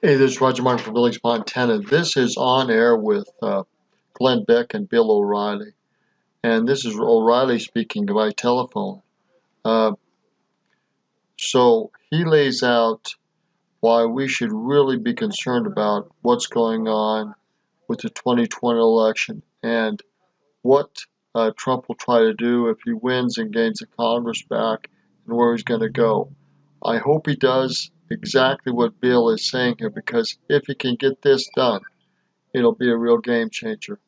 Hey, this is Roger Martin from Billings, Montana. This is On Air with Glenn Beck and Bill O'Reilly. And this is O'Reilly speaking by telephone. Uh, so he lays out why we should really be concerned about what's going on with the 2020 election and what Trump will try to do if he wins and gains the Congress back and where he's going to go. I hope he does exactly what Bill is saying here, because if he can get this done, it'll be a real game changer.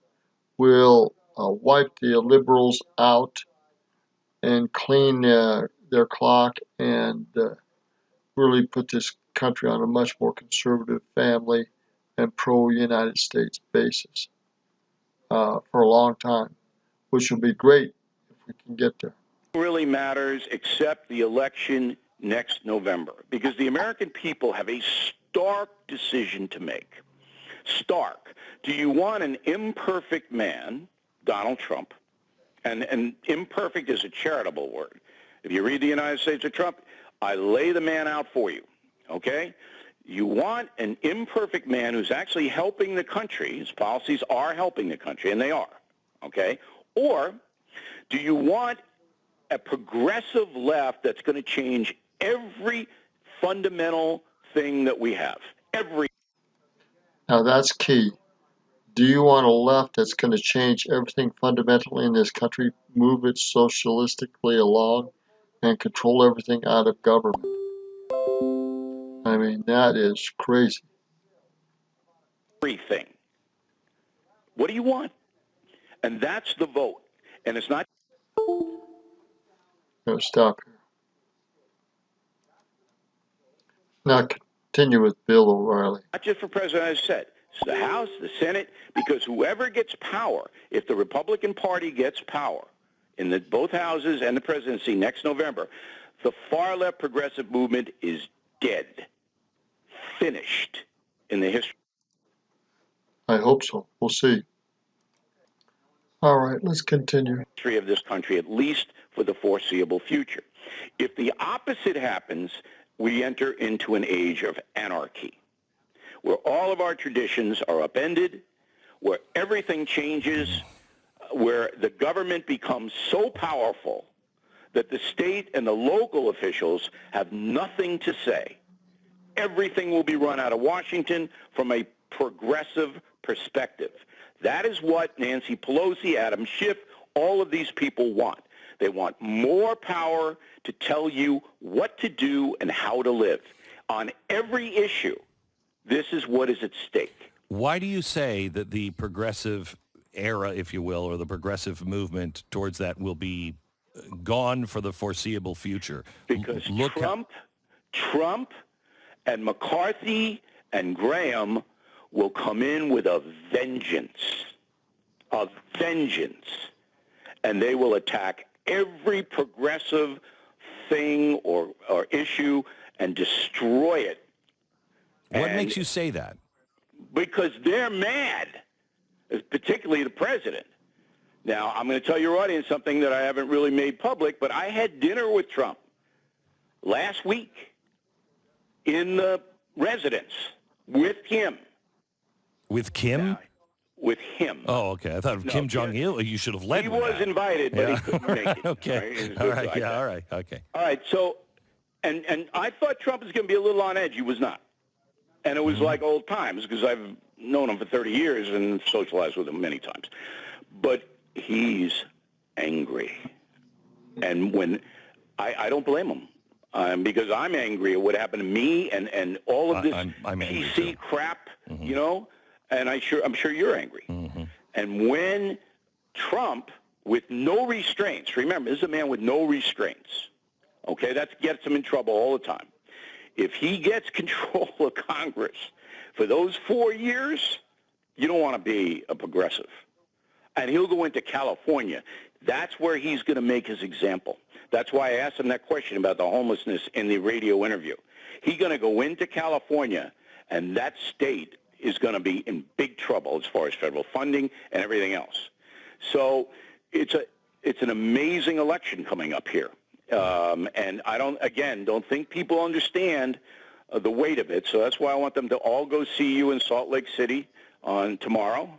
We'll wipe the liberals out and clean their clock and really put this country on a much more conservative family and pro-United States basis for a long time, which will be great if we can get there. Really matters except the election next November, because the American people have a stark decision to make. Stark. Do you want an imperfect man, Donald Trump, and imperfect is a charitable word. If you read the United States of Trump, I lay the man out for you, okay? You want an imperfect man who's actually helping the country. His policies are helping the country, and they are, okay? Or do you want a progressive left that's going to change every fundamental thing that we have? Now that's key. Do you want a left that's going to change everything fundamentally in this country, move it socialistically along, and control everything out of government? I mean, that is crazy. Everything. What do you want? And that's the vote. And it's not. I'm going to stop here. Now continue with Bill O'Reilly. Not just for president, as I said. It's the House, the Senate, because whoever gets power, if the Republican Party gets power in both houses and the presidency next November, the far-left progressive movement is dead, finished in the history. I hope so. We'll see. All right, let's continue. Of this country, at least for the foreseeable future. If the opposite happens, we enter into an age of anarchy, where all of our traditions are upended, where everything changes, where the government becomes so powerful that the state and the local officials have nothing to say. Everything will be run out of Washington from a progressive perspective. That is what Nancy Pelosi, Adam Schiff, all of these people want. They want more power to tell you what to do and how to live. On every issue, this is what is at stake. Why do you say that the progressive era, if you will, or the progressive movement towards that will be gone for the foreseeable future? Because Trump and McCarthy and Graham will come in with a vengeance, and they will attack every progressive thing or issue and destroy it. What makes you say that? Because they're mad, particularly the president. Now, I'm going to tell your audience something that I haven't really made public, but I had dinner with Trump last week in the residence with him. With Kim? With him. Oh, okay. I thought of Kim Jong-il. You should have led with that. He was invited, but he couldn't make it. Okay. All right. All right. Okay. All right. So, and I thought Trump was going to be a little on edge. He was not. And it was like old times, because I've known him for 30 years and socialized with him many times. But he's angry. And when I don't blame him, because I'm angry at what happened to me and all of this I'm PC crap, you know, and I'm sure you're angry. And when Trump, with no restraints, remember, this is a man with no restraints, okay? That gets him in trouble all the time. If he gets control of Congress for those 4 years, you don't want to be a progressive. And he'll go into California. That's where he's going to make his example. That's why I asked him that question about the homelessness in the radio interview. He's going to go into California, and that state is going to be in big trouble as far as federal funding and everything else. So it's an amazing election coming up here. And I don't think people understand the weight of it. So that's why I want them to all go see you in Salt Lake City on tomorrow.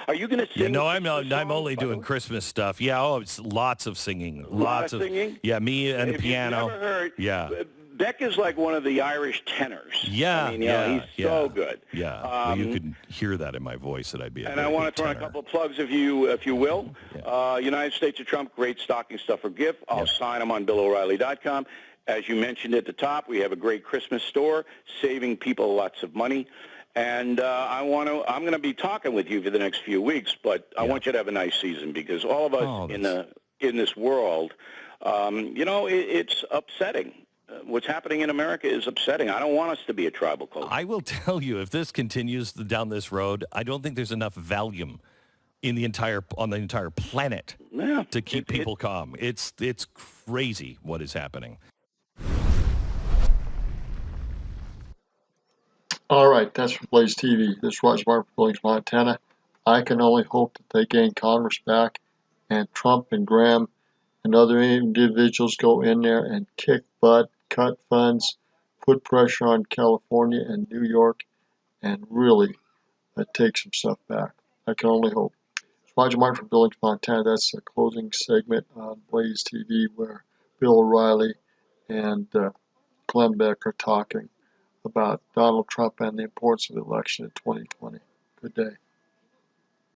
Are you going to sing? Yeah, no, I'm Christmas songs, only by the doing way? Christmas stuff. Yeah, oh, it's lots of singing. A lot of singing? Yeah, me and the If piano. you've never heard, Yeah. Beck is like one of the Irish tenors. Yeah, I mean, you know, he's so good. Yeah, well, you could hear that in my voice that I'd be a And very I want good to throw in a tenor. couple of plugs, if you will. Yeah. United States of Trump, great stocking stuffer gift. I'll sign them on BillO'Reilly.com. As you mentioned at the top, we have a great Christmas store, saving people lots of money. And I'm going to be talking with you for the next few weeks, but I want you to have a nice season, because all of us in this world, you know, it's upsetting. What's happening in America is upsetting. I don't want us to be a tribal culture. I will tell you, if this continues down this road, I don't think there's enough Valium on the entire planet to keep people calm. It's crazy what is happening. All right, that's from Blaze TV. This is Roger Martin from Billings, Montana. I can only hope that they gain Congress back, and Trump and Graham and other individuals go in there and kick butt, cut funds, put pressure on California and New York, and really take some stuff back. I can only hope. It's Roger Martin from Billings, Montana. That's the closing segment on Blaze TV, where Bill O'Reilly and Glenn Beck are talking about Donald Trump and the importance of the election in 2020. Good day.